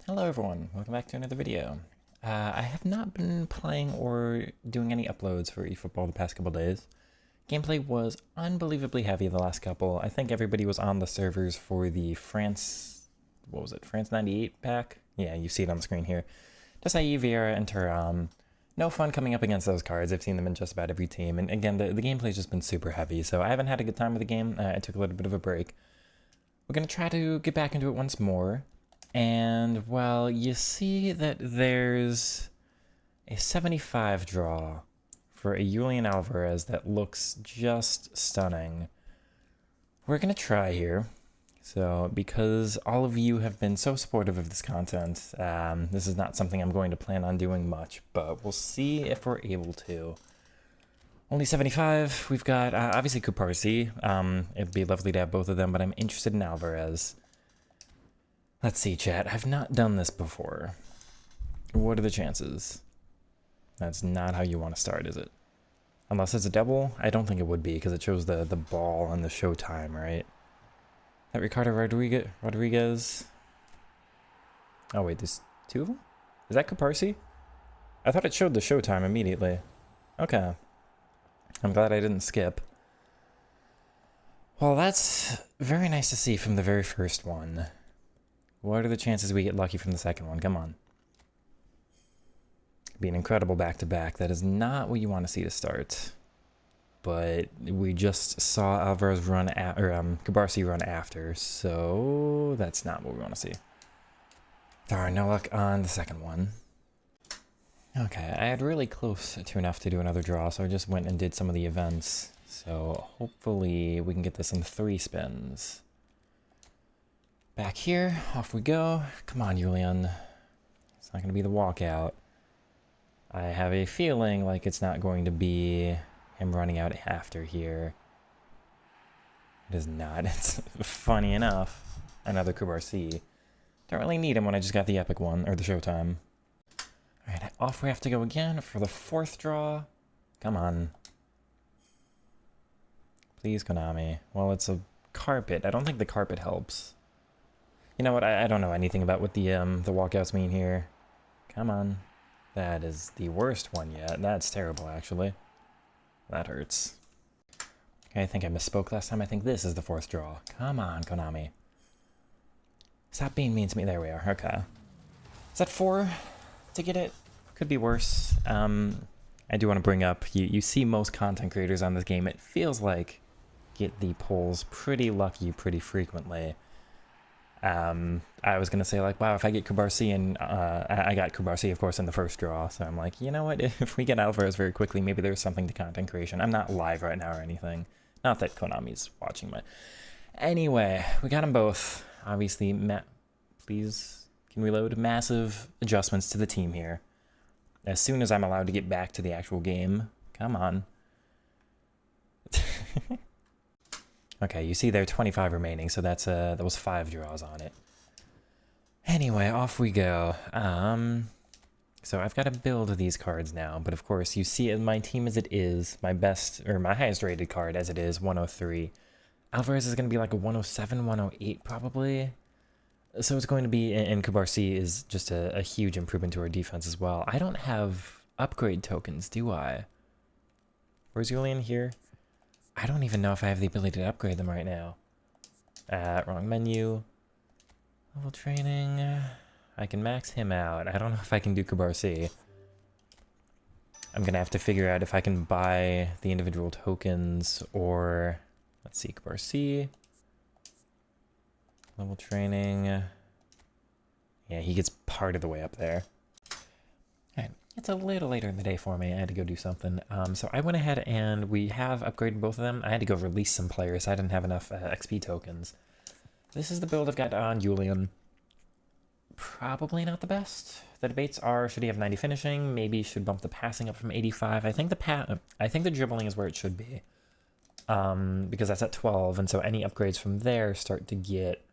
Hello everyone, welcome back to another video. I have not been playing or doing any uploads for eFootball the past couple days. Gameplay was unbelievably heavy the last couple. I think everybody was on the servers for the France 98 pack? Yeah, you see it on the screen here. Desai, Vieira, and Thuram. No fun coming up against those cards. I've seen them in just about every team. And again, the gameplay's just been super heavy, so I haven't had a good time with the game. I took a little bit of a break. We're going to try to get back into it once more. And, well, you see that there's a 75 draw for a Julian Alvarez that looks just stunning. We're going to try here. So, because all of you have been so supportive of this content, this is not something I'm going to plan on doing much, but we'll see if we're able to. Only 75. We've got, obviously, Cubarsi. It'd be lovely to have both of them, but I'm interested in Alvarez. Let's see, chat. I've not done this before. What are the chances? That's not how you want to start, is it? Unless it's a double? I don't think it would be, because it shows the ball and the showtime, right? That Ricardo Rodriguez? Oh, wait, there's two of them? Is that Cubarsi? I thought it showed the showtime immediately. Okay. I'm glad I didn't skip. Well, that's very nice to see from the very first one. What are the chances we get lucky from the second one? Come on. It'd be an incredible back-to-back. That is not what you want to see to start. But we just saw Alvarez run, Cubarsi run after, so that's not what we want to see. Darn, no luck on the second one. Okay, I had really close to enough to do another draw, so I just went and did some of the events. So hopefully we can get this in 3 spins. Back here, off we go. Come on, Julian. It's not going to be the walkout. I have a feeling like it's not going to be him running out after here. It is not. It's funny enough. Another Cubarsi. Don't really need him when I just got the epic one, or the showtime. Alright, off we have to go again for the 4th draw. Come on. Please, Konami. Well, it's a carpet. I don't think the carpet helps. You know what, I don't know anything about what the walkouts mean here. Come on. That is the worst one yet. That's terrible, actually. That hurts. Okay, I think I misspoke last time. I think this is the 4th draw. Come on, Konami. Stop being mean to me. There we are. Okay. Is that 4 to get it? Could be worse. I do want to bring up, you see most content creators on this game, it feels like get the pulls pretty lucky pretty frequently. I was going to say, like, wow, if I get Cubarsi, and I got Cubarsi, of course, in the first draw, so I'm like, you know what, if we get Alvarez very quickly, maybe there's something to content creation. I'm not live right now or anything. Not that Konami's watching, but... Anyway, we got them both. Obviously, please, can we load? Massive adjustments to the team here. As soon as I'm allowed to get back to the actual game. Come on. Okay, you see there 25 remaining, so that's that was 5 draws on it. Anyway, off we go. So I've got to build these cards now, but of course you see my team as it is, my best, or my highest rated card as it is, 103. Alvarez is going to be like a 107, 108 probably. So it's going to be, and Cubarsi is just a huge improvement to our defense as well. I don't have upgrade tokens, do I? Where's Julian here? I don't even know if I have the ability to upgrade them right now. Wrong menu. Level training. I can max him out. I don't know if I can do Cubarsi. I'm going to have to figure out if I can buy the individual tokens or... Let's see, Cubarsi. Level training. Yeah, he gets part of the way up there. Alright, it's a little later in the day for me. I had to go do something. So I went ahead and we have upgraded both of them. I had to go release some players. I didn't have enough XP tokens. This is the build I've got on Julian. Probably not the best. The debates are, should he have 90 finishing? Maybe should bump the passing up from 85. I think the dribbling is where it should be. Because that's at 12, and so any upgrades from there start to get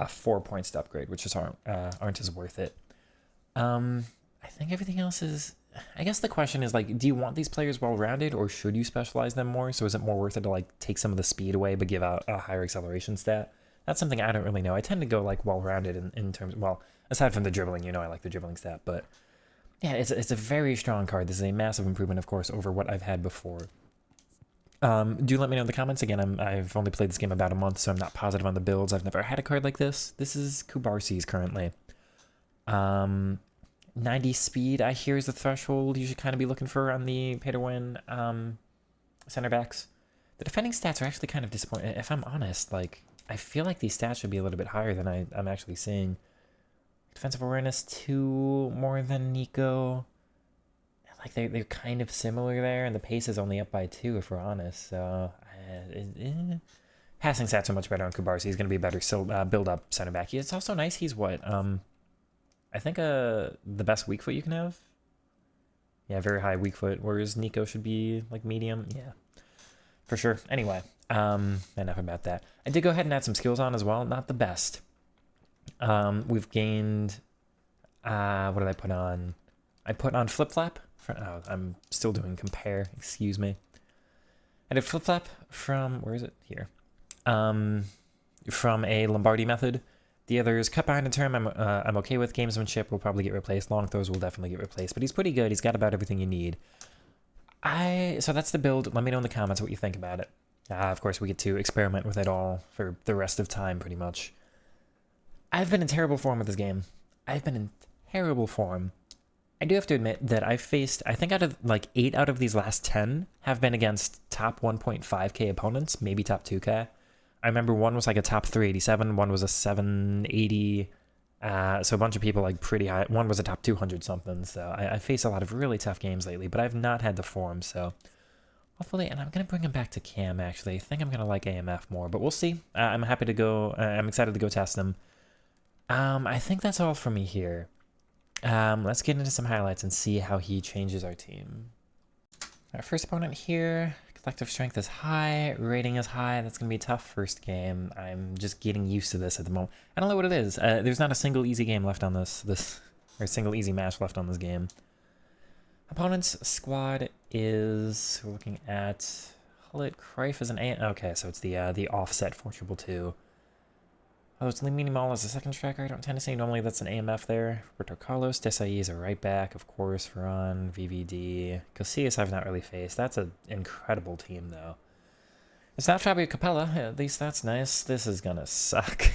4 points to upgrade, which just aren't as worth it. I think everything else is... I guess the question is, like, do you want these players well-rounded, or should you specialize them more? So is it more worth it to, like, take some of the speed away but give out a higher acceleration stat? That's something I don't really know. I tend to go like well-rounded in terms, well, aside from the dribbling, I like the dribbling stat, but yeah, it's a very strong card. This is a massive improvement, of course, over what I've had before. Do let me know in the comments. Again, I've only played this game about a month, so I'm not positive on the builds. I've never had a card like this. This is Cubarsi's currently. 90 speed, I hear, is the threshold you should kind of be looking for on the pay-to-win center backs. The defending stats are actually kind of disappointing. If I'm honest, like, I feel like these stats should be a little bit higher than I'm actually seeing. Defensive awareness 2 more than Nico. Like, they're kind of similar there, and the pace is only up by 2, if we're honest. So, passing stats are much better on Cubarsi. He's going to be a better build-up center back. It's also nice. He's what? I think the best weak foot you can have. Yeah, very high weak foot, whereas Nico should be like medium. Yeah, for sure. Anyway, enough about that. I did go ahead and add some skills on as well. Not the best. We've gained. What did I put on? I put on flip flap. Oh, I'm still doing compare. Excuse me. I did flip flap from, where is it? Here. From a Lombardi method. The others, cut behind a turn, I'm okay with. Gamesmanship will probably get replaced. Long throws will definitely get replaced. But he's pretty good. He's got about everything you need. So that's the build. Let me know in the comments what you think about it. Of course, we get to experiment with it all for the rest of time, pretty much. I've been in terrible form with this game. I've been in terrible form. I do have to admit that I've faced, I think out of like 8 out of these last 10 have been against top 1.5k opponents, maybe top 2k. I remember one was like a top 387, one was a 780, so a bunch of people like pretty high. One was a top 200 something, so I faced a lot of really tough games lately, but I've not had the form, so hopefully, and I'm going to bring him back to Cam, actually. I think I'm going to like AMF more, but we'll see. I'm happy to go, I'm excited to go test him. I think that's all for me here. Let's get into some highlights and see how he changes our team. Our first opponent here, collective strength is high, rating is high. That's going to be a tough first game. I'm just getting used to this at the moment. I don't know what it is. There's not a single easy game left on this or a single easy match left on this game. Opponent's squad is, we're looking at Hullet, Cruyff is an A. Okay, so it's the offset 4-2-2. Oh, it's Lamine Yamal as a second striker. I don't tend to say normally that's an AMF there. Roberto Carlos, Desai is a right back, of course, Varane, VVD. Casillas I've not really faced. That's an incredible team, though. It's not Fabio Capella. At least that's nice. This is gonna suck.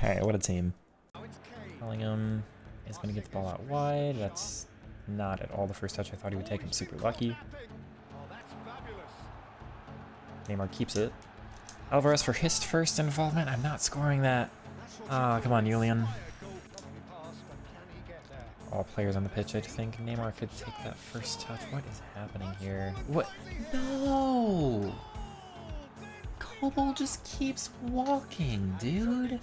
Alright, what a team. Bellingham is gonna get the ball out wide. That's not at all the first touch I thought he would take. I'm super lucky. Neymar keeps it. Alvarez for his first involvement. I'm not scoring that. Oh, come on, Julian. All players on the pitch, I think Neymar could take that first touch. What is happening here? What? No! Kobo just keeps walking, dude.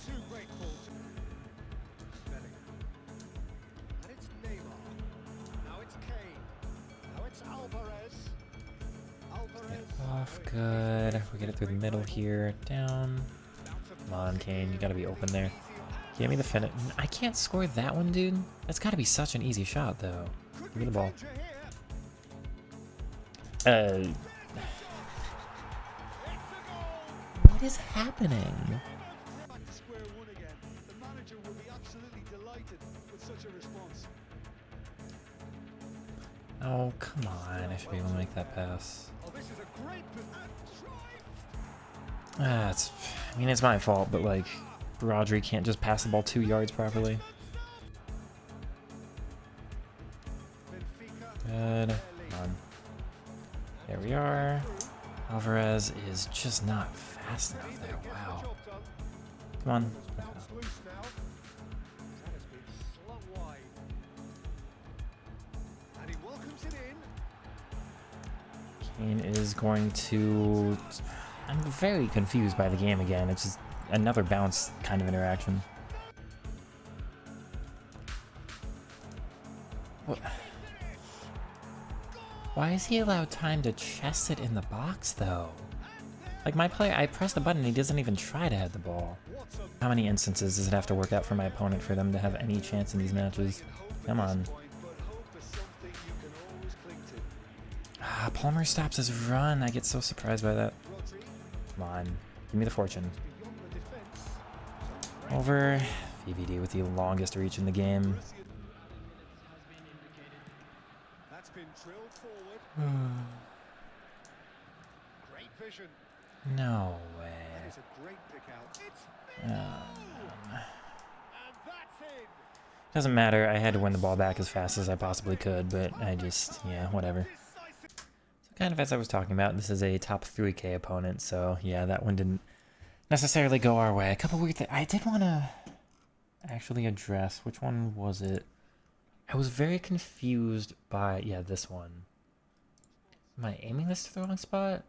Get off, good. We get it through the middle here. Down. Come on, Kane, you gotta be open there. Give me the finish. I can't score that one, dude. That's gotta be such an easy shot, though. Give me the ball. What is happening? Oh, come on. I should be able to make that pass. I mean, it's my fault, but like, Rodri can't just pass the ball 2 yards properly. Good. Come on. There we are. Alvarez is just not fast enough there. Wow. Come on. Kane is going to... I'm very confused by the game again. It's just another bounce kind of interaction. What? Why is he allowed time to chest it in the box, though? Like, my player, I press the button and he doesn't even try to head the ball. How many instances does it have to work out for my opponent for them to have any chance in these matches? Come on. Palmer stops his run. I get so surprised by that. Come on. Give me the fortune. Over. VVD with the longest reach in the game. No way. Doesn't matter. I had to win the ball back as fast as I possibly could, but I just, yeah, whatever. So kind of as I was talking about, this is a top 3K opponent, so yeah, that one didn't necessarily go our way. A couple weird things. I did want to actually address, which one was it? I was very confused by, yeah, this one. Am I aiming this to the wrong spot?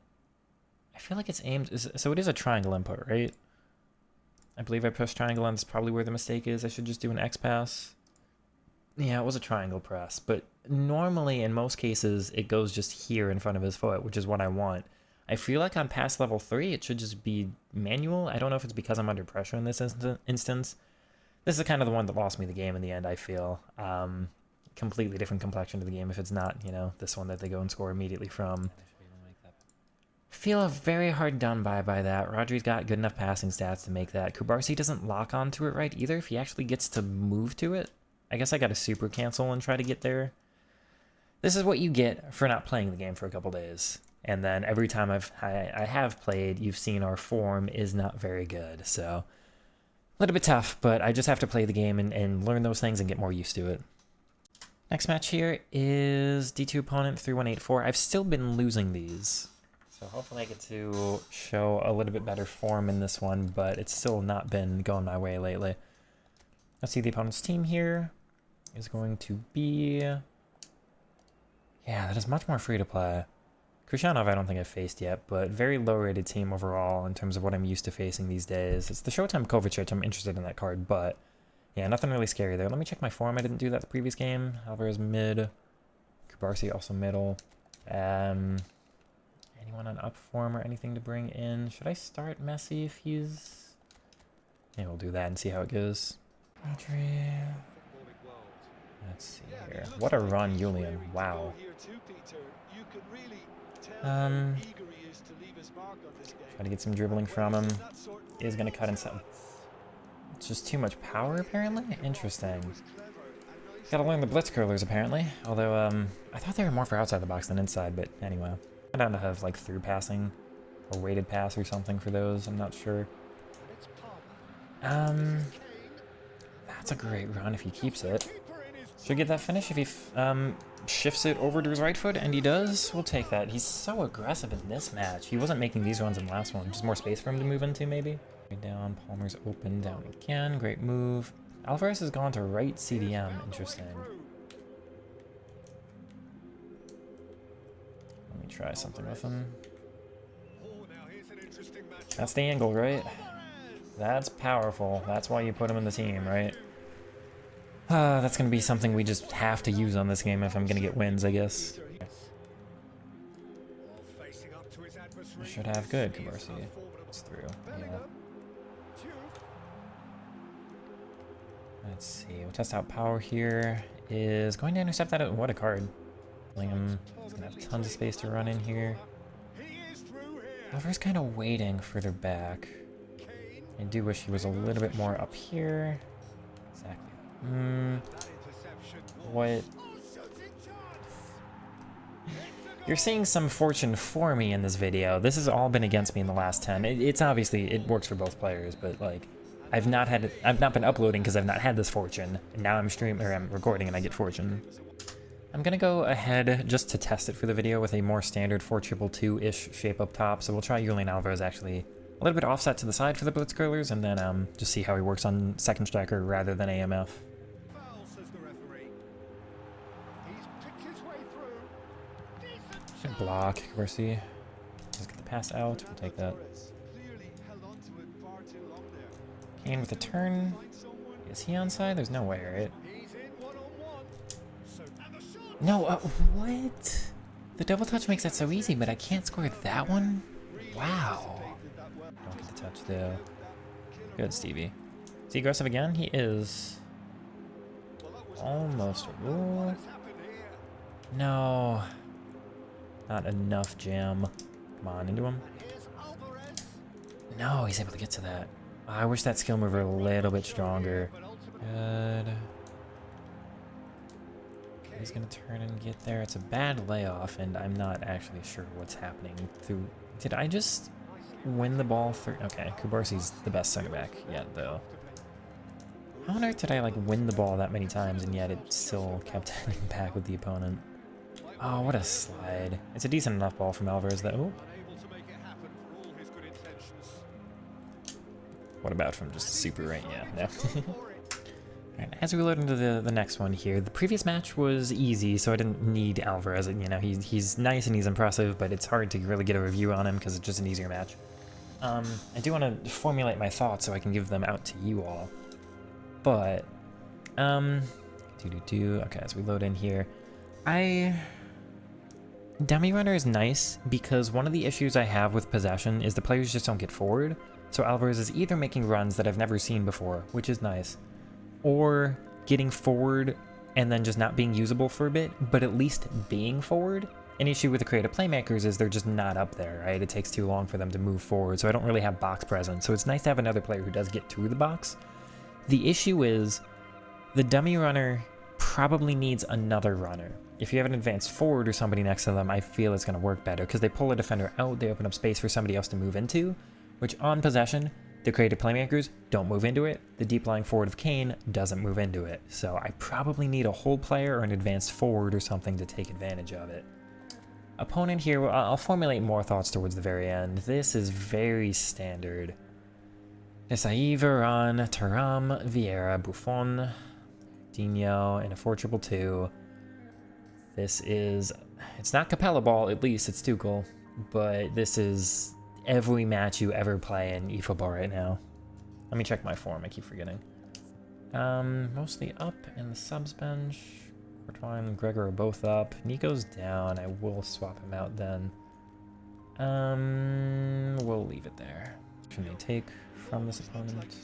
I feel like it's aimed, so it is a triangle input, right? I believe I pressed triangle and that's probably where the mistake is. I should just do an X pass. Yeah, it was a triangle press, but normally in most cases it goes just here in front of his foot, which is what I want. I feel like on pass level 3 it should just be manual. I don't know if it's because I'm under pressure in this instance. This is kind of the one that lost me the game in the end, I feel. Completely different complexion to the game if it's not, you know, this one that they go and score immediately from. Feel very hard done by that. Rodri's got good enough passing stats to make that. Cubarsi doesn't lock onto it right either if he actually gets to move to it. I guess I got to super cancel and try to get there. This is what you get for not playing the game for a couple days. And then every time I have played, you've seen our form is not very good. So a little bit tough, but I just have to play the game and learn those things and get more used to it. Next match here is D2 opponent 3184. I've still been losing these. So hopefully I get to show a little bit better form in this one, but it's still not been going my way lately. Let's see, the opponent's team here is going to be... Yeah, that is much more free to play. Khrushchev I don't think I've faced yet, but very low-rated team overall in terms of what I'm used to facing these days. It's the Showtime Kovacic. I'm interested in that card, but yeah, nothing really scary there. Let me check my form. I didn't do that the previous game. Alvarez mid. Cubarsi also middle. Anyone on up form or anything to bring in? Should I start Messi if he's... Yeah, we'll do that and see how it goes. Rodri. Let's see here. What a run, Julian. Wow. Try to get some dribbling from him. He is going to cut in some. It's just too much power, apparently? Interesting. Gotta learn the blitz curlers, apparently. Although, I thought they were more for outside the box than inside, but anyway. I don't know have, like, through passing or weighted pass or something for those. I'm not sure. That's a great run if he keeps it. Should get that finish if he shifts it over to his right foot, and he does. We'll take that. He's so aggressive in this match. He wasn't making these runs in the last one. Just more space for him to move into, maybe. Down, Palmer's open, down again. Great move. Alvarez has gone to right CDM. Interesting. Let me try something with him. That's the angle, right? That's powerful. That's why you put him in the team, right? That's going to be something we just have to use on this game if I'm going to get wins, I guess. Should have good, Cubarsi. It's through. Yeah. Let's see. We'll test out power here. Is going to intercept that. What a card. He's going to have tons of space to run in here. Alvarez kind of waiting further back. I do wish he was a little bit more up here. Exactly. What? You're seeing some fortune for me in this video. This has all been against me in the last 10. It's obviously, it works for both players, but like, I've not been uploading because I've not had this fortune. And now I'm recording and I get fortune. I'm gonna go ahead just to test it for the video with a more standard 4-2-2-2-ish shape up top. So we'll try Julian Alvarez actually a little bit offset to the side for the blitz curlers, and then just see how he works on second striker rather than AMF. Good block, Cubarsi. Just get the pass out. We'll take that. Kane with a turn. Is he onside? There's no way, right? No, what? The double touch makes that so easy, but I can't score that one? Wow. Don't get the touch though. Good, Stevie. Is he aggressive again? He is. Almost. Ooh. No. Not enough jam. Come on, into him. No, he's able to get to that. I wish that skill move were a little bit stronger. Good. He's gonna turn and get there. It's a bad layoff, and I'm not actually sure what's happening through. Did I just win the ball through? Okay, Cubarsi's the best center back yet, though. How on earth did I like win the ball that many times and yet it still kept heading back with the opponent? Oh, what a slide. It's a decent enough ball from Alvarez, though. What about from just super right? Yeah, no. Alright, as we load into the next one here, the previous match was easy, so I didn't need Alvarez. You know, he's nice and he's impressive, but it's hard to really get a review on him because it's just an easier match. I do want to formulate my thoughts so I can give them out to you all. But, okay, as we load in here, Dummy Runner is nice because one of the issues I have with possession is the players just don't get forward. So Alvarez is either making runs that I've never seen before, which is nice, or getting forward and then just not being usable for a bit, but at least being forward. An issue with the creative playmakers is they're just not up there, right? It takes too long for them to move forward, so I don't really have box presence. So it's nice to have another player who does get to the box. The issue is the dummy runner probably needs another runner. If you have an advanced forward or somebody next to them, I feel it's going to work better because they pull a defender out, they open up space for somebody else to move into, which on possession, the creative playmakers don't move into it. The deep lying forward of Kane doesn't move into it. So I probably need a hold player or an advanced forward or something to take advantage of it. Opponent here, well, I'll formulate more thoughts towards the very end. This is very standard. Desai, Varane, Thuram, Vieira, Buffon, Dino, and a 4-2-2. This is, it's not Capella ball, at least it's Tuchel, but this is every match you ever play in eFootball right now. Let me check my form, I keep forgetting. Mostly up in the subs bench. Courtois and Gregor are both up. Nico's down, I will swap him out then. We'll leave it there. Can they take from this opponent?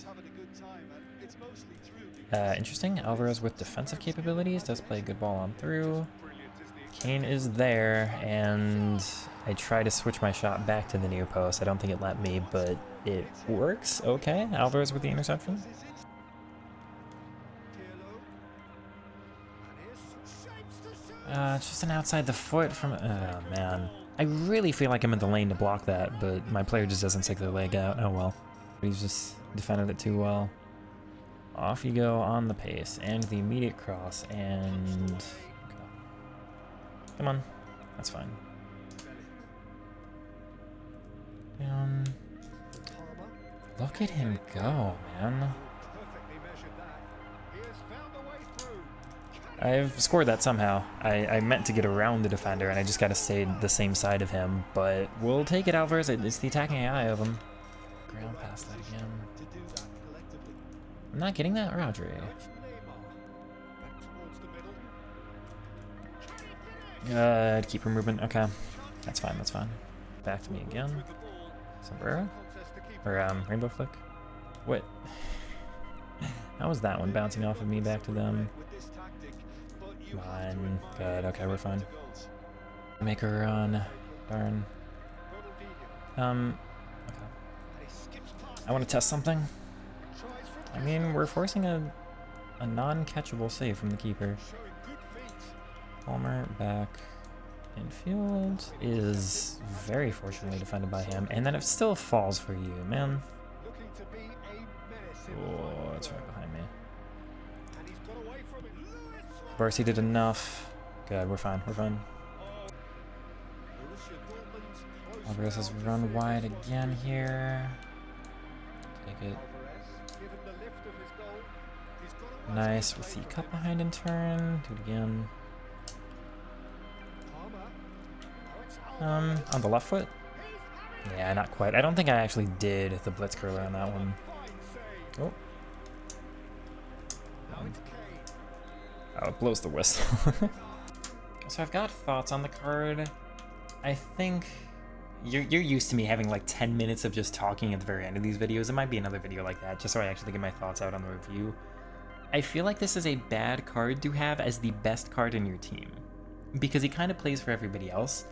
Interesting, Alvarez with defensive capabilities, does play a good ball on through. Kane is there, and I try to switch my shot back to the near post. I don't think it let me, but it works. Okay, Alvarez with the interception. It's just an outside the foot from... Oh, man. I really feel like I'm in the lane to block that, but my player just doesn't stick their leg out. Oh, well. He's just defended it too well. Off you go on the pace, and the immediate cross, and... Come on. That's fine. Down. Look at him go, man. I've scored that somehow. I meant to get around the defender, and I just got to stay the same side of him. But we'll take it, Alvarez. It's the attacking AI of him. Ground past that again. I'm not getting that, Rodri. Keeper movement. Okay, that's fine. That's fine. Back to me again. Sombrero or rainbow flick. What? How was that one bouncing off of me back to them? Come on. Good. Okay, we're fine. Make her run. Darn. Okay. I want to test something. I mean, we're forcing a non-catchable save from the keeper. Palmer back infield is very fortunately defended by him, and then it still falls for you, man. Oh, it's right behind me. Cubarsi did enough. Good, we're fine, we're fine. Alvarez has run wide again here. Take it. Nice, with the cut behind and turn. Do it again. On the left foot? Yeah, not quite. I don't think I actually did the blitz curler on that one. Oh. Oh, it blows the whistle. So I've got thoughts on the card. I think you're used to me having like 10 minutes of just talking at the very end of these videos. It might be another video like that, just so I actually get my thoughts out on the review. I feel like this is a bad card to have as the best card in your team, because he kind of plays for everybody else.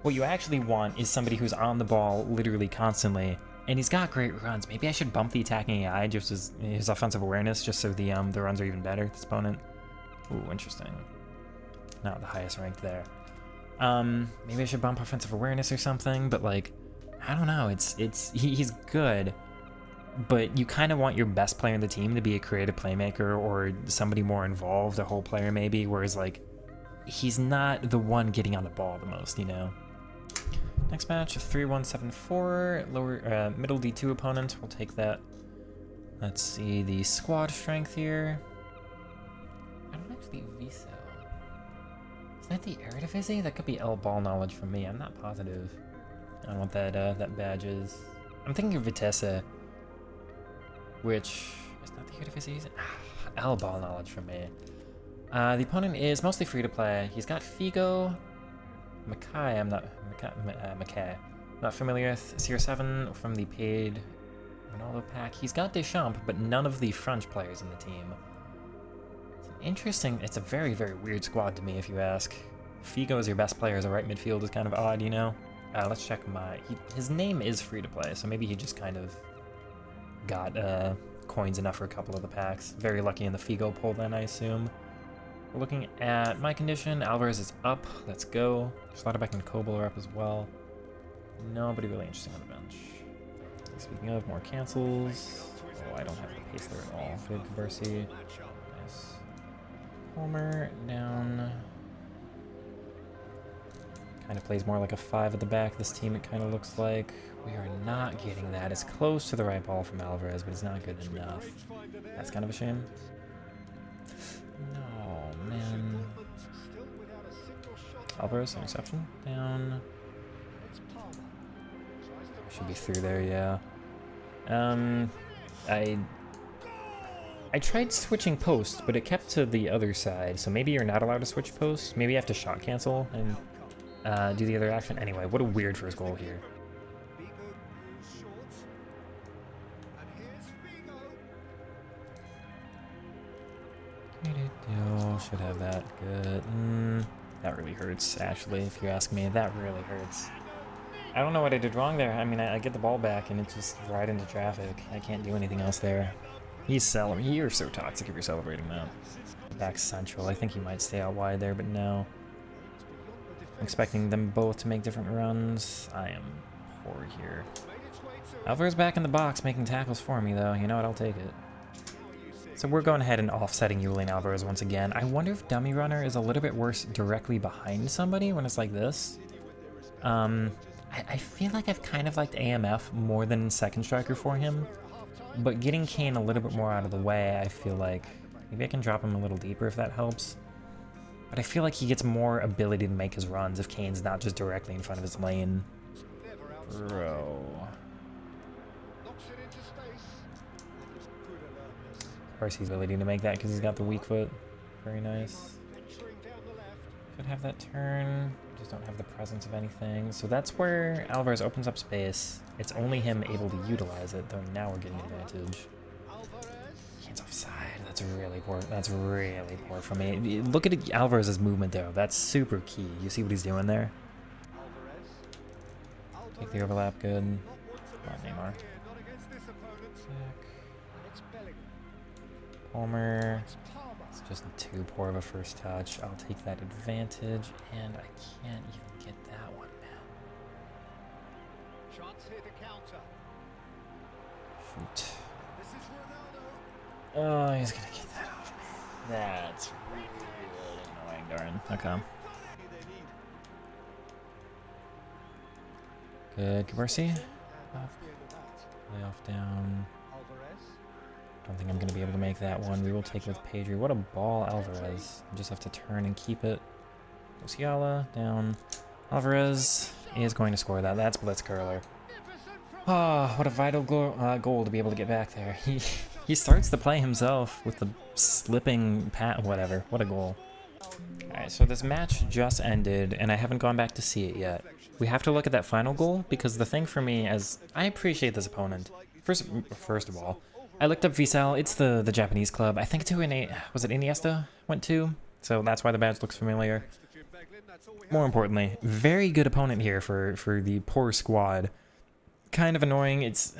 What you actually want is somebody who's on the ball literally constantly And he's got great runs. Maybe I should bump the attacking AI, just as his offensive awareness, just so the runs are even better, this opponent. Ooh, interesting. Not the highest ranked there. Maybe I should bump offensive awareness or something, but like, I don't know, he's good, but you kind of want your best player in the team to be a creative playmaker or somebody more involved, a whole player maybe, whereas like, he's not the one getting on the ball the most, you know? Next match, 3-1-7-4, lower, middle D2 opponent, we'll take that. Let's see the squad strength here. I don't actually VSO. Is that the Eredivisie? That could be L ball knowledge from me, I'm not positive. I don't know what that badge is. I'm thinking of Vitesse, which is not the Eredivisie, is it? L ball knowledge from me. The opponent is mostly free to play. He's got Figo, Mackay, Mackay. Not familiar with CR7 from the paid Ronaldo pack. He's got Deschamps, but none of the French players in the team. It's an interesting, it's a very, very weird squad to me, if you ask. Figo is your best player as a right midfield is kind of odd, you know? Let's check his name is free to play, so maybe he just kind of got coins enough for a couple of the packs. Very lucky in the Figo pull then, I assume. We're looking at my condition. Alvarez is up. Let's go. Schlotterbeck and Kobel are up as well. Nobody really interesting on the bench. Speaking of, more cancels. Oh, I don't have the pace there at all. Good Cubarsi. Nice. Homer down. Kind of plays more like a 5 at the back. This team, it kind of looks like. We are not getting that. It's close to the right ball from Alvarez, but it's not good enough. That's kind of a shame. No, man. Alvarez, interception. Down. Should be through there, yeah. I tried switching posts, but it kept to the other side, so maybe you're not allowed to switch posts. Maybe you have to shot cancel and do the other action. Anyway, what a weird first goal here. Should have that. Good. That really hurts, actually, if you ask me. That really hurts. I don't know what I did wrong there. I mean, I get the ball back and it's just right into traffic. I can't do anything else there. You're so toxic if you're celebrating that. Back central. I think he might stay out wide there, but no. I'm expecting them both to make different runs. I am poor here. Alvarez back in the box making tackles for me, though. You know what? I'll take it. So we're going ahead and offsetting Julian Alvarez once again. I wonder if Dummy Runner is a little bit worse directly behind somebody when it's like this. I feel like I've kind of liked AMF more than second striker for him, but getting Kane a little bit more out of the way, I feel like maybe I can drop him a little deeper if that helps. But I feel like he gets more ability to make his runs if Kane's not just directly in front of his lane. Bro. Of course he's ability to make that because he's got the weak foot. Very nice. Should have that turn. Just don't have the presence of anything. So that's where Alvarez opens up space. It's only him able to utilize it, though now we're getting advantage. Kane's offside. That's really poor. That's really poor for me. Look at Alvarez's movement though. That's super key. You see what he's doing there? Take the overlap. Good. Come on, Neymar. Homer. It's just too poor of a first touch. I'll take that advantage, and I can't even get that one, man. Shoot. Oh, he's gonna get that off me. That's really annoying, darn. Okay. Good. Cubarsi. Up. Layoff down. Don't think I'm going to be able to make that one. We will take it with Pedri. What a ball, Alvarez. You just have to turn and keep it. Musiala down. Alvarez is going to score that. That's Blitzcurler. Oh, what a vital goal to be able to get back there. He starts the play himself with the slipping pat. Whatever. What a goal. Alright, so this match just ended, and I haven't gone back to see it yet. We have to look at that final goal, because the thing for me is, I appreciate this opponent. First of all, I looked up Vissel. It's the Japanese club. I think it's who was it Iniesta went to? So that's why the badge looks familiar. More importantly, very good opponent here for the poor squad. kind of annoying. It's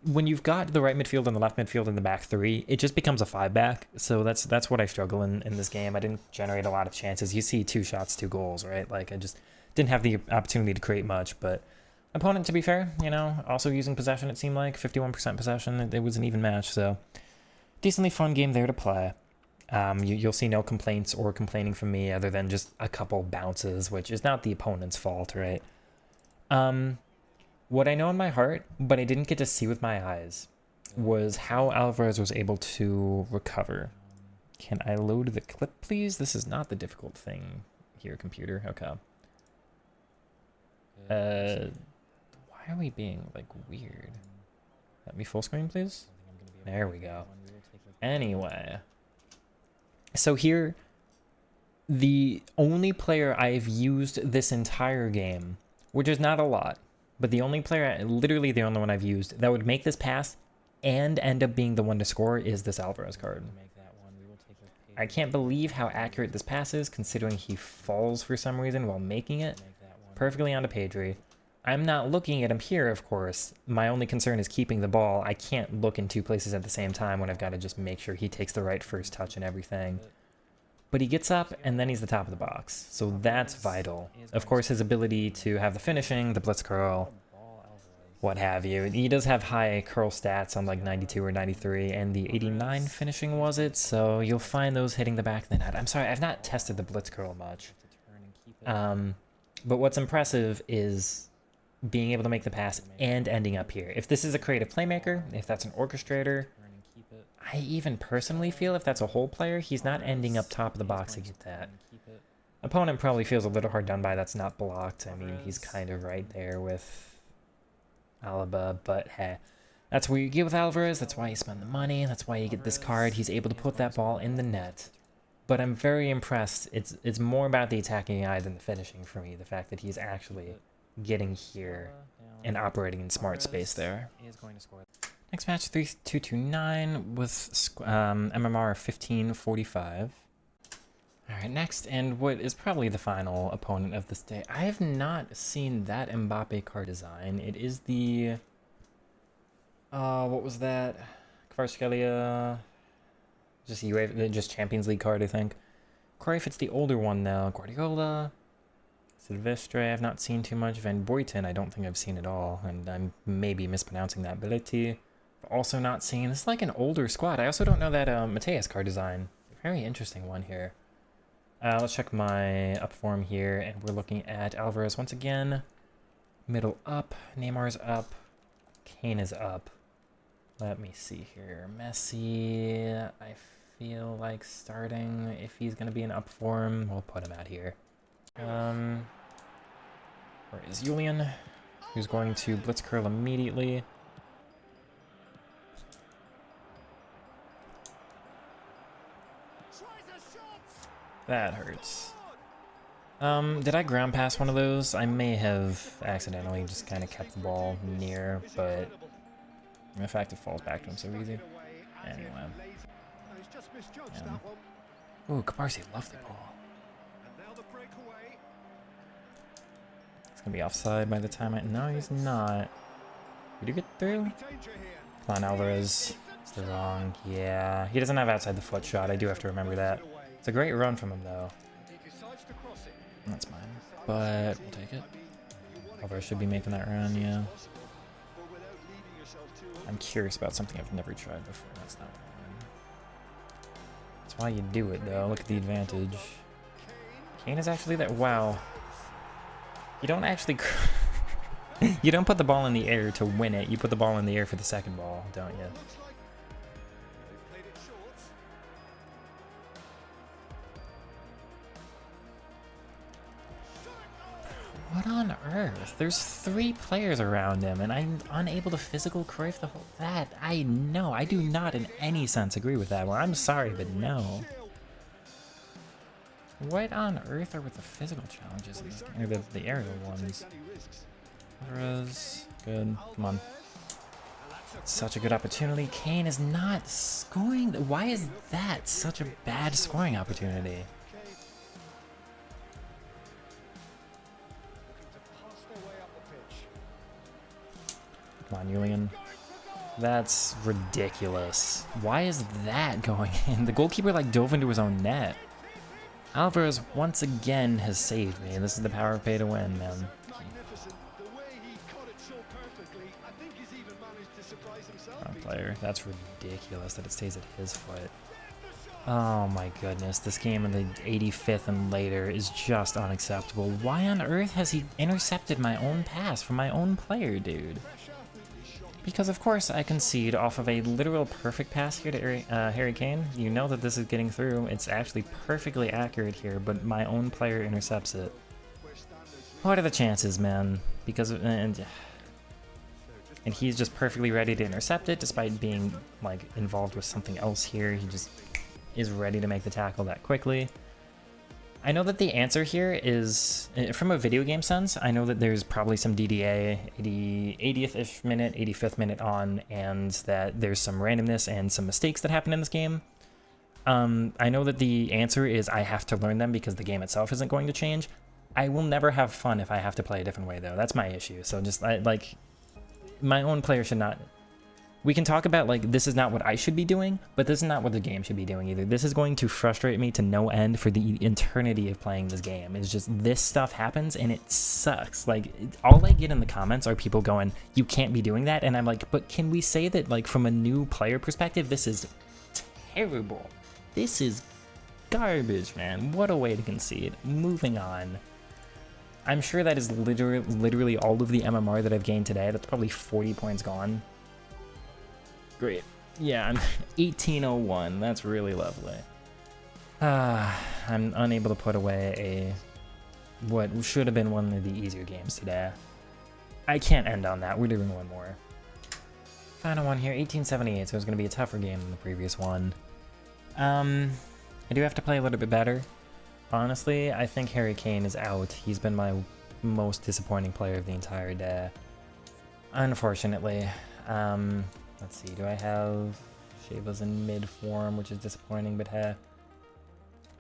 when you've got the right midfield and the left midfield and the back three, it just becomes a 5-back. So that's what I struggle in this game. I didn't generate a lot of chances. You see 2 shots, 2 goals, right? Like I just didn't have the opportunity to create much. But opponent, to be fair, you know, also using possession, it seemed like 51% possession. It was an even match. So decently fun game there to play. You'll see no complaints or complaining from me other than just a couple bounces, which is not the opponent's fault, right? What I know in my heart, but I didn't get to see with my eyes, was how Alvarez was able to recover. Can I load the clip, please? This is not the difficult thing here, computer. Okay. Why are we being, like, weird? Let me full screen, please? There we go. Anyway. So here, the only player I've used this entire game, which is not a lot, but the only player, literally the only one I've used, that would make this pass and end up being the one to score is this Alvarez card. I can't believe how accurate this pass is, considering he falls for some reason while making it. Perfectly onto Pedri. I'm not looking at him here, of course. My only concern is keeping the ball. I can't look in 2 places at the same time when I've got to just make sure he takes the right first touch and everything. But he gets up, and then he's the top of the box. So that's vital. Of course, his ability to have the finishing, the blitz curl, what have you. He does have high curl stats on like 92 or 93, and the 89 finishing was it, so you'll find those hitting the back of the net. I'm sorry, I've not tested the blitz curl much. But what's impressive is being able to make the pass and ending up here. If this is a creative playmaker, if that's an orchestrator, I even personally feel if that's a whole player, he's not ending up top of the box to get that. Opponent probably feels a little hard done by that's not blocked. I mean, he's kind of right there with Alaba, but hey, that's where you get with Alvarez. That's why you spend the money. That's why you get this card. He's able to put that ball in the net. But I'm very impressed. It's more about the attacking eye than the finishing for me. The fact that he's actually getting here and operating in smart space there. Next match, 3229 with MMR 1545. All right, next, and what is probably the final opponent of this day. I have not seen that Mbappe card design. It is the... what was that? Cubarsi, just Champions League card, I think. Cruyff, it's the older one now. Guardiola, Silvestre, I've not seen too much. Van Boyten, I don't think I've seen at all, and I'm maybe mispronouncing that. Ability, also not seen. This is like an older squad. I also don't know that Mateus card design. Very interesting one here. Let's check my up form here, and we're looking at Alvarez once again. Middle up, Neymar's up, Kane is up. Let me see here. Messi, I feel like starting if he's going to be in up form. We'll put him out here. Where is Julian? Who's going to blitz curl immediately. That hurts. Did I ground pass one of those? I may have accidentally just kind of kept the ball near, but the fact it falls back to him so easy. Anyway. Ooh, Cubarsi, lovely ball. It's gonna be offside by the time I... No, he's not. Did you get through? Come on, Alvarez. It's the wrong... Yeah, he doesn't have outside the foot shot. I do have to remember that. It's a great run from him, though. That's mine. But we'll take it. Alvarez should be making that run, yeah. I'm curious about something I've never tried before. That's not one. That's why you do it, though. Look at the advantage. Kane is actually there. Wow. You don't actually... You don't put the ball in the air to win it. You put the ball in the air for the second ball, don't you? What on earth? There's 3 players around him, and I'm unable to physical Cruyff the whole... That, I know. I do not in any sense agree with that one. I'm sorry, but no. What on earth are with the physical challenges in this game? Or the aerial ones? Alvarez, good. Come on. Such a good opportunity. Kane is not scoring. Why is that such a bad scoring opportunity? Come on, Julian. That's ridiculous. Why is that going in? The goalkeeper like dove into his own net. Alvarez once again has saved me. This is the power of pay to win, man. Wrong player. That's ridiculous that it stays at his foot. Oh my goodness, this game in the 85th and later is just unacceptable. Why on earth has he intercepted my own pass from my own player, dude? Because of course I concede off of a literal perfect pass here to Harry Kane. You know that this is getting through. It's actually perfectly accurate here, but my own player intercepts it. What are the chances, man? Because and he's just perfectly ready to intercept it despite being like involved with something else here. He just is ready to make the tackle that quickly. I know that the answer here is, from a video game sense, I know that there's probably some DDA, 80th-ish minute, 85th minute on, and that there's some randomness and some mistakes that happen in this game. I know that the answer is I have to learn them because the game itself isn't going to change. I will never have fun if I have to play a different way, though. That's my issue. So just, like, my own player should not... We can talk about, like, this is not what I should be doing, but this is not what the game should be doing either. This is going to frustrate me to no end for the eternity of playing this game. It's just this stuff happens and it sucks. Like, all I get in the comments are people going, you can't be doing that. And I'm like, but can we say that, like, from a new player perspective, this is terrible. This is garbage, man. What a way to concede. Moving on. I'm sure that is literally all of the MMR that I've gained today. That's probably 40 points gone. Great. Yeah, I'm 1801. That's really lovely. I'm unable to put away what should have been one of the easier games today. I can't end on that. We're doing one more. Final one here, 1878, so it's going to be a tougher game than the previous one. I do have to play a little bit better. Honestly, I think Harry Kane is out. He's been my most disappointing player of the entire day. Unfortunately. Let's see, do I have Shaba's in mid form, which is disappointing, but hey.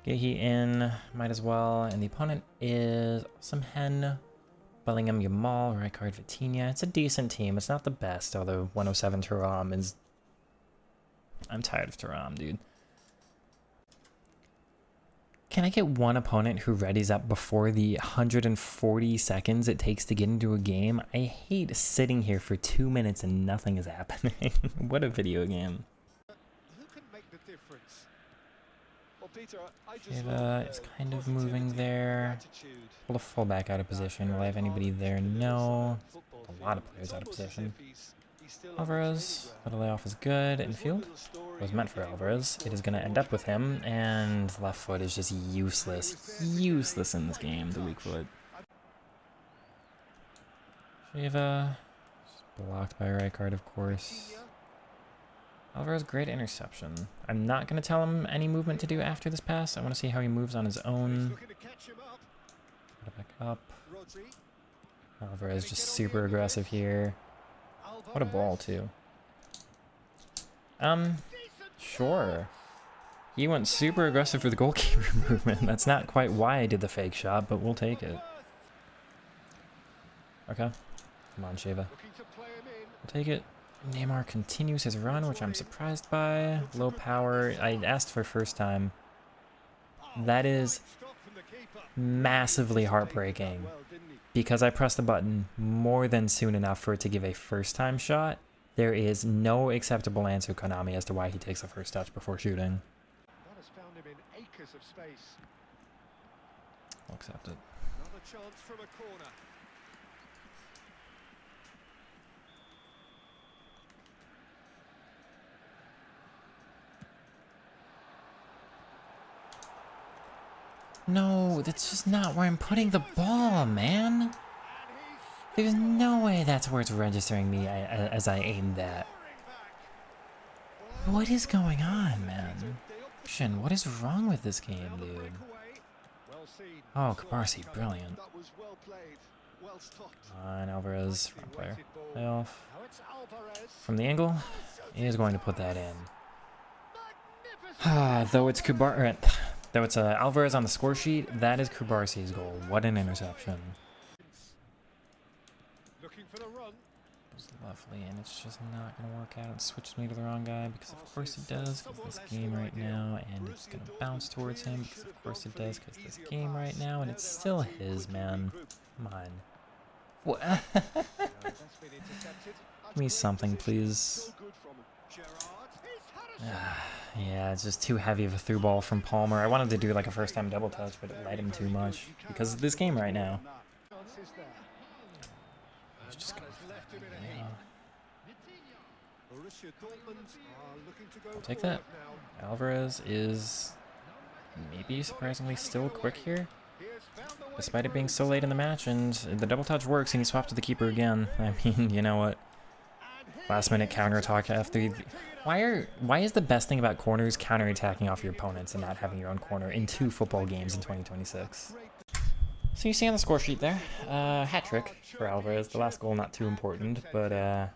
Gehi in, might as well. And the opponent is Awesome Hen, Bellingham, Yamal, Rijkaard, Vitinha. It's a decent team. It's not the best, although 107 Thuram is... I'm tired of Thuram, dude. Can I get one opponent who readies up before the 140 seconds it takes to get into a game? I hate sitting here for 2 minutes and nothing is happening. What a video game. Who can make the difference? Well, Peter, Shiva is kind of moving there. Pull a fullback out of position. Will I have anybody there? No. A lot of players out of position. Alvarez, little layoff is good. Infield was meant for Alvarez. It is going to end up with him, and left foot is just useless. Useless in this game, the weak foot. Shiva, blocked by Rijkaard, of course. Alvarez, great interception. I'm not going to tell him any movement to do after this pass. I want to see how he moves on his own. Put it back up. Alvarez just super aggressive here. What a ball, too. Sure. He went super aggressive for the goalkeeper movement. That's not quite why I did the fake shot, but we'll take it. Okay. Come on, Shiva. We'll take it. Neymar continues his run, which I'm surprised by. Low power. I asked for first time. That is massively heartbreaking. Because I pressed the button more than soon enough for it to give a first-time shot, there is no acceptable answer, Konami, as to why he takes a first touch before shooting. That has found him in acres of space. I'll accept it. Another chance from a corner. No, that's just not where I'm putting the ball, man. There's no way that's where it's registering me as I aimed at. What is going on, man? What is wrong with this game, dude? Oh, Cubarsi, brilliant. On Alvarez, wrong player. Playoff. From the angle, he is going to put that in. Though it's Though it's Alvarez on the score sheet, that is Cubarsi's goal. What an interception. Looking for the run. Lovely, and it's just not going to work out. It switches me to the wrong guy because of course it does, because this game right now, and it's going to bounce towards him because of course it does, because this game right now, and it's still his, man. Come on. What? Give me something, please. Yeah, it's just too heavy of a through ball from Palmer. I wanted to do like a first time double touch, but it led him too much because of this game right now. He's just gonna I'll take that. Alvarez is maybe surprisingly still quick here, despite it being so late in the match, and the double touch works and he swapped to the keeper again. I mean, you know what? Last minute counter attack after. Why is the best thing about corners counterattacking off your opponents and not having your own corner in 2 football games in 2026? So you see on the score sheet there, hat trick for Alvarez. The last goal not too important, but yeah,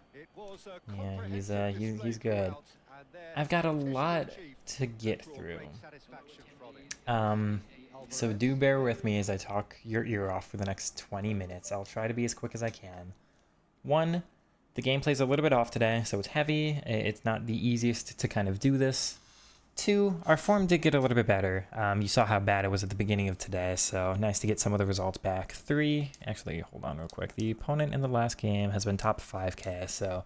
he's good. I've got a lot to get through. So do bear with me as I talk your ear off for the next 20 minutes. I'll try to be as quick as I can. 1, the gameplay's a little bit off today, so it's heavy. It's not the easiest to kind of do this. 2, our form did get a little bit better. You saw how bad it was at the beginning of today, so nice to get some of the results back. 3, actually, hold on real quick. The opponent in the last game has been top 5K, so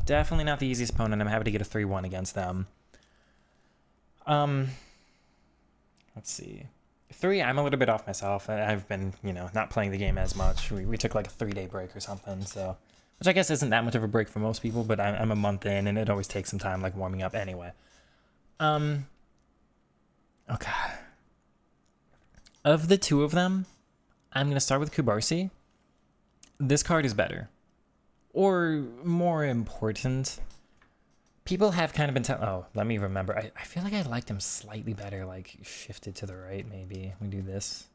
definitely not the easiest opponent. I'm happy to get a 3-1 against them. Let's see. 3, I'm a little bit off myself. I've been, not playing the game as much. We took like a 3-day break or something, so... Which I guess isn't that much of a break for most people, but I'm a month in, and it always takes some time, like, warming up anyway. Okay. Of the 2 of them, I'm going to start with Cubarsi. This card is better. Or more important. People have kind of been telling... Oh, let me remember. I feel like I liked him slightly better, like, shifted to the right, maybe. We do this.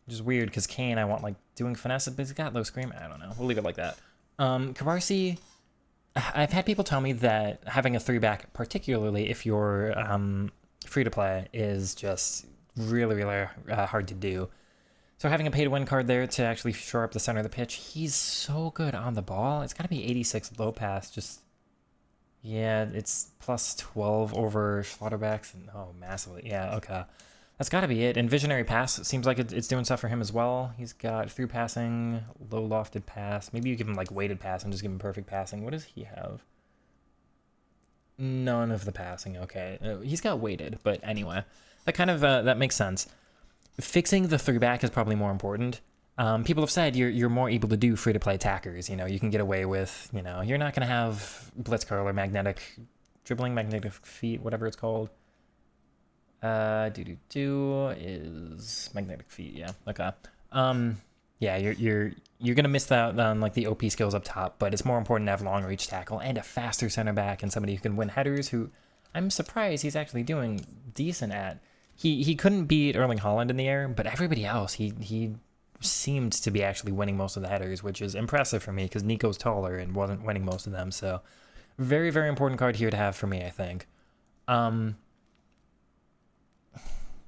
Which is weird, because Kane, I want, like, doing finesse, but he's got low scream. I don't know. We'll leave it like that. Cubarsi, I've had people tell me that having a 3-back, particularly if you're free-to-play, is just really, really hard to do. So having a pay-to-win card there to actually shore up the center of the pitch, he's so good on the ball. It's got to be 86 low pass. Just, yeah, it's plus 12 over Schlotterbach's. Oh, massively. Yeah, okay. That's got to be it. And Visionary Pass, it seems like it's doing stuff for him as well. He's got through passing, low lofted pass. Maybe you give him like weighted pass and just give him perfect passing. What does he have? None of the passing. Okay. He's got weighted, but anyway. That kind of, that makes sense. Fixing the 3-back is probably more important. People have said you're more able to do free-to-play attackers. You can get away with, you're not going to have blitz curl or dribbling, magnetic feet, whatever it's called. Is magnetic feet, yeah. Okay. Yeah, you're gonna miss that on like the OP skills up top, but it's more important to have long reach tackle and a faster center back and somebody who can win headers, who I'm surprised he's actually doing decent at. He couldn't beat Erling Haaland in the air, but everybody else he seemed to be actually winning most of the headers, which is impressive for me because Nico's taller and wasn't winning most of them. So very, very important card here to have for me, I think.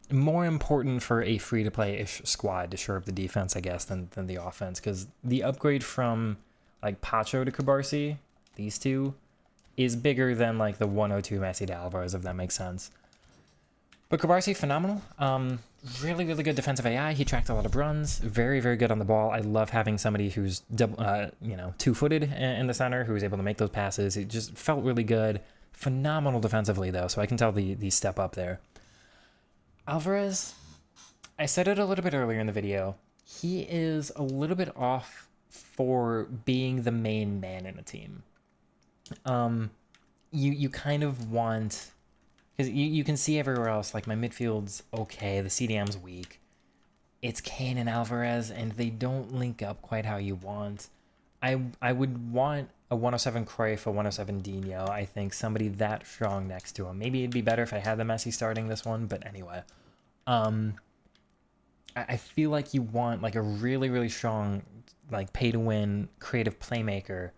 More important for a free-to-play-ish squad to shore up the defense, I guess, than the offense, because the upgrade from like Pacho to Cubarsi, these 2, is bigger than like the 102 Messi to Alvarez, if that makes sense. But Cubarsi, phenomenal. Really, really good defensive AI. He tracked a lot of runs. Very, very good on the ball. I love having somebody who's two-footed in the center, who is able to make those passes. It just felt really good. Phenomenal defensively, though, so I can tell the step up there. Alvarez, I said it a little bit earlier in the video, he is a little bit off for being the main man in a team. You kind of want, because you can see everywhere else, like my midfield's okay, the CDM's weak. It's Kane and Alvarez, and they don't link up quite how you want. I would want a 107 Cruyff, a 107 Dino, I think, somebody that strong next to him. Maybe it'd be better if I had the Messi starting this one, but anyway. I feel like you want like a really, really strong, like pay-to-win creative playmaker,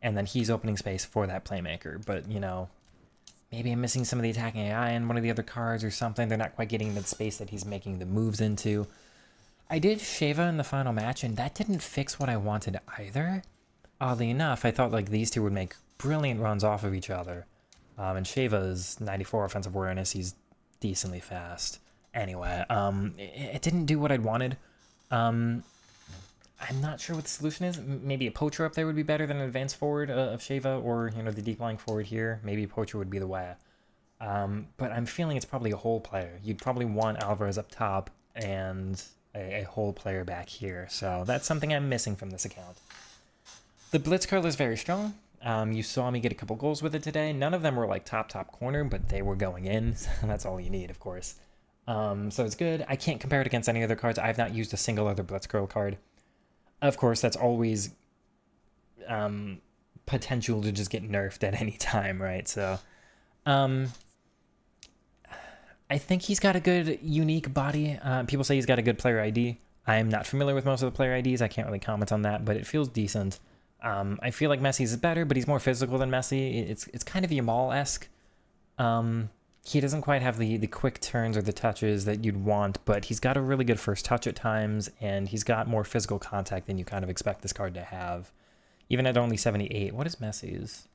and then he's opening space for that playmaker. But, maybe I'm missing some of the attacking AI in one of the other cards or something. They're not quite getting the space that he's making the moves into. I did Sheva in the final match, and that didn't fix what I wanted either. oddly enough, I thought like these two would make brilliant runs off of each other. And Sheva's 94 offensive awareness. He's decently fast. Anyway, it didn't do what I'd wanted. I'm not sure what the solution is. Maybe a poacher up there would be better than an advanced forward of Sheva, or, you know, the deep lying forward here. Maybe a poacher would be the way. But I'm feeling it's probably a whole player. You'd probably want Alvarez up top and a whole player back here. So that's something I'm missing from this account. The blitz curl is very strong. You saw me get a couple goals with it today. None of them were like top corner, but they were going in. So that's all you need, of course. So it's good. I can't compare it against any other cards. I've not used a single other blitz curl card. Of course, that's always potential to just get nerfed at any time, right? So I think he's got a good, unique body. People say he's got a good player ID. I'm not familiar with most of the player IDs. I can't really comment on that, but it feels decent. I feel like Messi's is better, but he's more physical than Messi. It's kind of Yamal-esque. He doesn't quite have the quick turns or the touches that you'd want, but he's got a really good first touch at times, and he's got more physical contact than you kind of expect this card to have. Even at only 78. What is Messi's?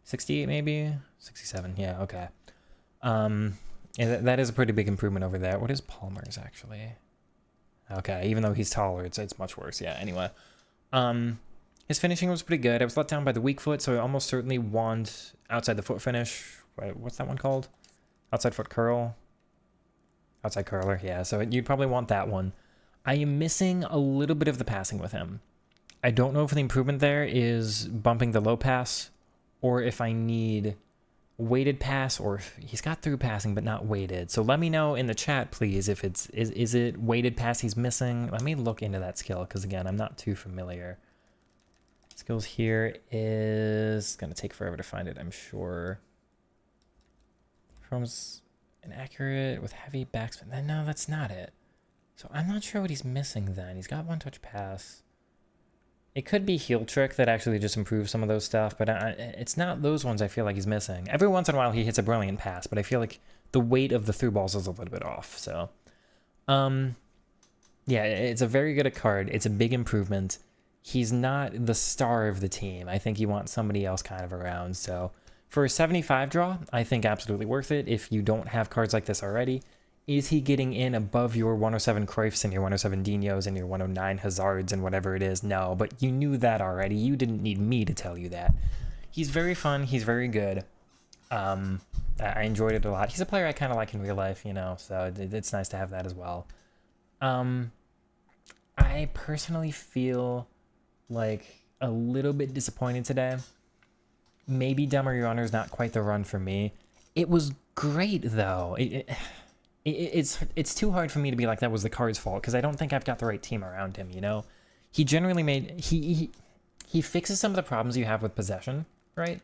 68 maybe? 67, yeah, okay. That is a pretty big improvement over there. What is Palmer's, actually? Okay, even though he's taller, it's much worse. Yeah, anyway. His finishing was pretty good. I was let down by the weak foot, so I almost certainly want outside the foot finish. What's that one called? Outside foot curl? Outside curler, yeah. So you'd probably want that one. I am missing a little bit of the passing with him. I don't know if the improvement there is bumping the low pass, or if I need weighted pass, or if he's got through passing but not weighted. So let me know in the chat, please, if is it weighted pass he's missing. Let me look into that skill, because again, I'm not too familiar. Skills here is gonna take forever to find it, I'm sure. Performs inaccurate with heavy backspin. No, that's not it. So I'm not sure what he's missing then. He's got one touch pass. It could be heel trick that actually just improves some of those stuff, but it's not those ones I feel like he's missing. Every once in a while he hits a brilliant pass, but I feel like the weight of the through balls is a little bit off. So, yeah, it's a very good card. It's a big improvement. He's not the star of the team. I think you want somebody else kind of around. So for a 75 draw, I think absolutely worth it if you don't have cards like this already. Is he getting in above your 107 Cruyffs and your 107 Dinos and your 109 Hazards and whatever it is? No, but you knew that already. You didn't need me to tell you that. He's very fun. He's very good. I enjoyed it a lot. He's a player I kind of like in real life, you know, so it's nice to have that as well. I personally feel like a little bit disappointed today. Maybe Dumber Your Honor is not quite the run for me. It was great, though. It's too hard for me to be like that was the card's fault, because I don't think I've got the right team around him, you know? He generally he fixes some of the problems you have with possession, right?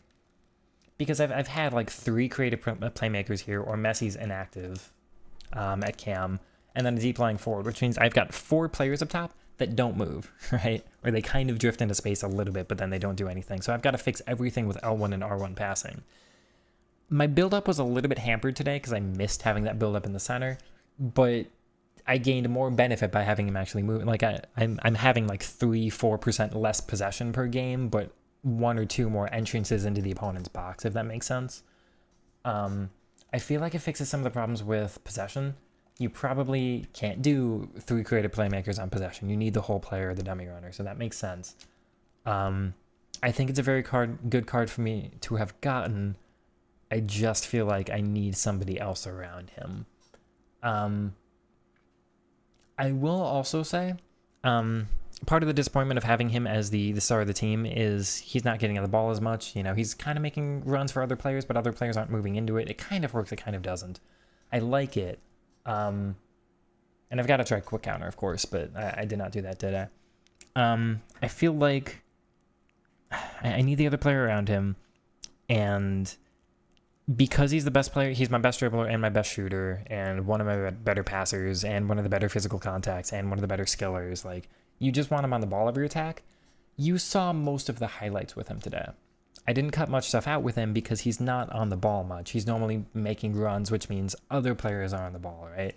Because I've had like 3 creative playmakers here, or Messi's inactive at cam, and then a deep lying forward, which means I've got 4 players up top that don't move, right? Or they kind of drift into space a little bit, but then they don't do anything. So I've got to fix everything with L1 and R1 passing. My build-up was a little bit hampered today because I missed having that build-up in the center, but I gained more benefit by having him actually move. Like I'm having like 3-4% less possession per game, but 1 or 2 more entrances into the opponent's box, if that makes sense. I feel like it fixes some of the problems with possession. You probably can't do 3 creative playmakers on possession. You need the whole player or the dummy runner, so that makes sense. I think it's a very good card for me to have gotten. I just feel like I need somebody else around him. I will also say, part of the disappointment of having him as the star of the team is he's not getting on the ball as much. You know, he's kind of making runs for other players, but other players aren't moving into it. It kind of works, it kind of doesn't. I like it. And I've got to try quick counter, of course, but I did not do that, did I? I feel like I need the other player around him, and because he's the best player, he's my best dribbler and my best shooter, and one of my better passers, and one of the better physical contacts, and one of the better skillers. Like, you just want him on the ball every attack. You saw most of the highlights with him today. I didn't cut much stuff out with him because he's not on the ball much. He's normally making runs, which means other players are on the ball, right?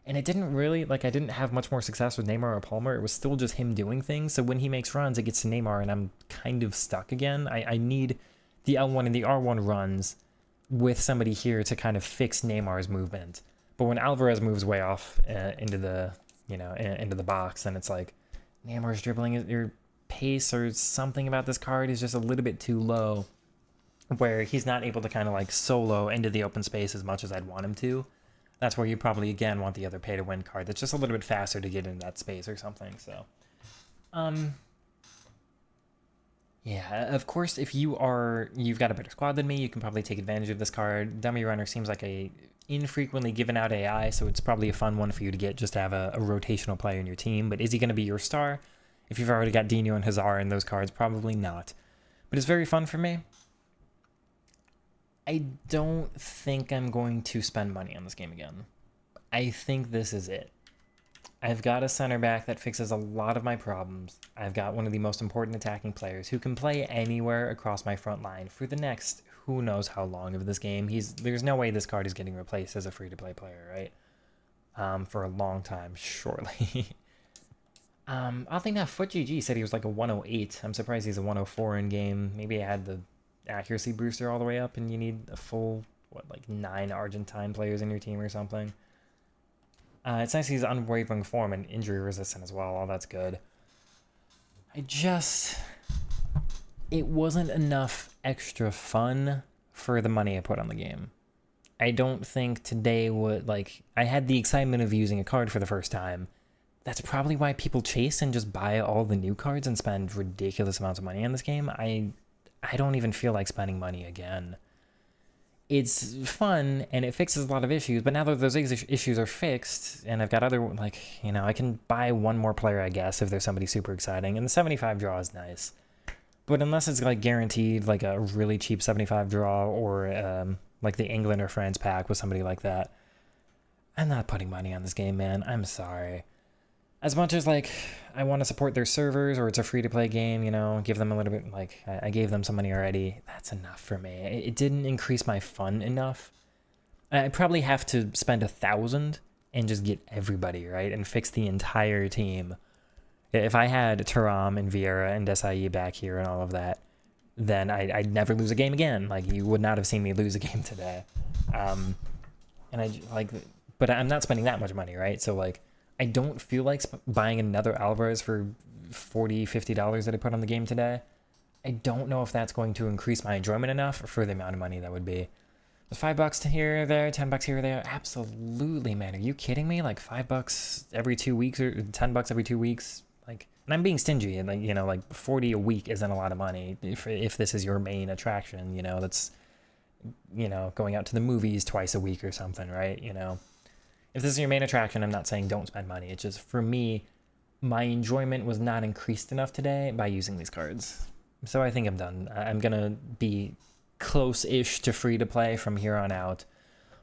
And it didn't really, like, I didn't have much more success with Neymar or Palmer. It was still just him doing things. So when he makes runs, it gets to Neymar, and I'm kind of stuck again. I need the L1 and the R1 runs with somebody here to kind of fix Neymar's movement. But when Alvarez moves way off into the, into the box, then it's like Neymar's dribbling, your pace or something about this card is just a little bit too low, where he's not able to kind of like solo into the open space as much as I'd want him to. That's where you probably, again, want the other pay to win card that's just a little bit faster to get into that space or something. So, yeah, of course, if you've got a better squad than me, you can probably take advantage of this card. Dummy Runner seems like a infrequently given out AI, so it's probably a fun one for you to get just to have a rotational player in your team. But is he going to be your star? If you've already got Dino and Hazard in those cards, probably not. But it's very fun for me. I don't think I'm going to spend money on this game again. I think this is it. I've got a center back that fixes a lot of my problems. I've got one of the most important attacking players who can play anywhere across my front line for the next who knows how long of this game. There's no way this card is getting replaced as a free-to-play player, right? For a long time, surely. I think that FootGG said he was like a 108. I'm surprised he's a 104 in game. Maybe I had the accuracy booster all the way up and you need a full, like 9 Argentine players in your team or something. It's nice he's unwavering form and injury resistant as well. All that's good. It wasn't enough extra fun for the money I put on the game. I don't think today I had the excitement of using a card for the first time. That's probably why people chase and just buy all the new cards and spend ridiculous amounts of money on this game. I don't even feel like spending money again. It's fun, and it fixes a lot of issues, but now that those issues are fixed, and I've got other, I can buy one more player, I guess, if there's somebody super exciting, and the 75 draw is nice. But unless it's, guaranteed, a really cheap 75 draw, or, the England or France pack with somebody like that, I'm not putting money on this game, man. I'm sorry. As much as, I want to support their servers, or it's a free-to-play game, give them a little bit, I gave them some money already. That's enough for me. It didn't increase my fun enough. I probably have to spend 1,000 and just get everybody, right? And fix the entire team. If I had Thuram and Vieira and Desai back here and all of that, then I'd never lose a game again. You would not have seen me lose a game today. But I'm not spending that much money, right? So, I don't feel like buying another Alvarez for $40, $50 that I put on the game today. I don't know if that's going to increase my enjoyment enough for the amount of money that would be. $5 here or there, $10 here or there. Absolutely, man. Are you kidding me? $5 every 2 weeks or $10 every 2 weeks? And I'm being stingy, and 40 a week isn't a lot of money if this is your main attraction. That's going out to the movies twice a week or something, right? If this is your main attraction, I'm not saying don't spend money. It's just, for me, my enjoyment was not increased enough today by using these cards. So I think I'm done. I'm going to be close-ish to free-to-play from here on out.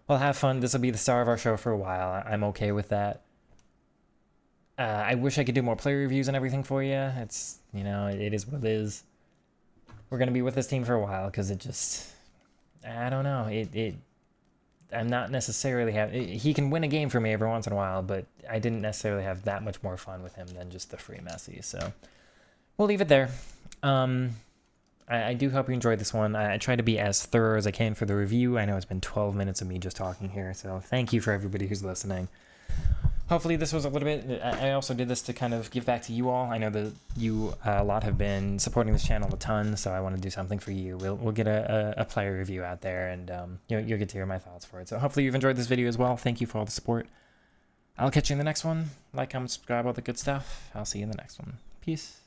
Well, have fun. This will be the star of our show for a while. I'm okay with that. I wish I could do more player reviews and everything for you. It's, it is what it is. We're going to be with this team for a while because it just, I don't know. I'm not necessarily he can win a game for me every once in a while, but I didn't necessarily have that much more fun with him than just the free Messi. So we'll leave it there. I do hope you enjoyed this one. I try to be as thorough as I can for the review. I know it's been 12 minutes of me just talking here, so thank you for everybody who's listening. Hopefully this was a little bit, I also did this to kind of give back to you all. I know that you a lot have been supporting this channel a ton, so I want to do something for you. We'll get a player review out there, and you'll get to hear my thoughts for it. So hopefully you've enjoyed this video as well. Thank you for all the support. I'll catch you in the next one. Like, comment, subscribe, all the good stuff. I'll see you in the next one. Peace.